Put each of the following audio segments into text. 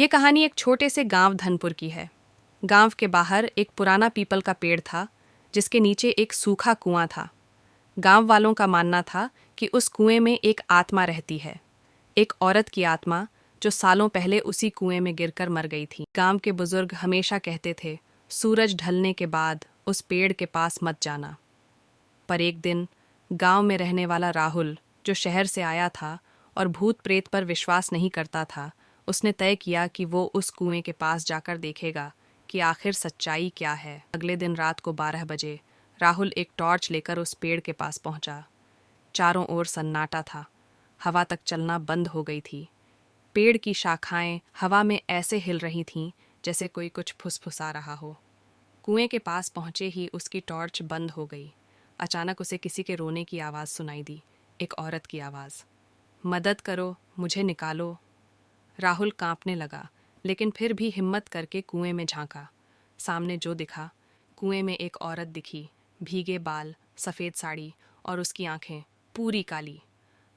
ये कहानी एक छोटे से गांव धनपुर की है। गांव के बाहर एक पुराना पीपल का पेड़ था, जिसके नीचे एक सूखा कुआं था। गांव वालों का मानना था कि उस कुएं में एक आत्मा रहती है, एक औरत की आत्मा जो सालों पहले उसी कुएं में गिरकर मर गई थी। गांव के बुजुर्ग हमेशा कहते थे, सूरज ढलने के बाद उस पेड़ के पास मत जाना। पर एक दिन गांव में रहने वाला राहुल, जो शहर से आया था और भूत प्रेत पर विश्वास नहीं करता था, उसने तय किया कि वो उस कुएं के पास जाकर देखेगा कि आखिर सच्चाई क्या है। अगले दिन रात को 12 बजे राहुल एक टॉर्च लेकर उस पेड़ के पास पहुंचा। चारों ओर सन्नाटा था, हवा तक चलना बंद हो गई थी। पेड़ की शाखाएं हवा में ऐसे हिल रही थीं जैसे कोई कुछ फुसफुसा रहा हो। कुएं के पास पहुंचे ही उसकी टॉर्च बंद हो गई। अचानक उसे किसी के रोने की आवाज़ सुनाई दी, एक औरत की आवाज़, मदद करो, मुझे निकालो। राहुल कांपने लगा, लेकिन फिर भी हिम्मत करके कुएं में झांका। सामने जो दिखा, कुएं में एक औरत दिखी, भीगे बाल, सफ़ेद साड़ी और उसकी आंखें पूरी काली।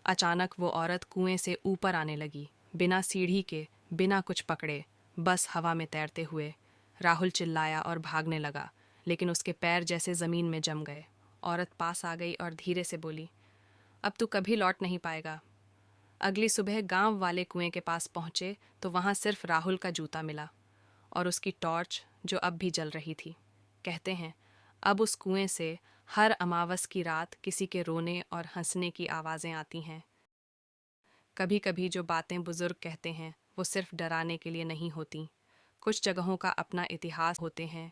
अचानक वो औरत कुएं से ऊपर आने लगी, बिना सीढ़ी के, बिना कुछ पकड़े, बस हवा में तैरते हुए। राहुल चिल्लाया और भागने लगा, लेकिन उसके पैर जैसे ज़मीन में जम गए। औरत पास आ गई और धीरे से बोली, अब तू कभी लौट नहीं पाएगा। अगली सुबह गांव वाले कुएं के पास पहुंचे तो वहां सिर्फ राहुल का जूता मिला और उसकी टॉर्च जो अब भी जल रही थी। कहते हैं, अब उस कुएं से हर अमावस की रात किसी के रोने और हंसने की आवाज़ें आती हैं। कभी कभी जो बातें बुजुर्ग कहते हैं वो सिर्फ डराने के लिए नहीं होती। कुछ जगहों का अपना इतिहास होते हैं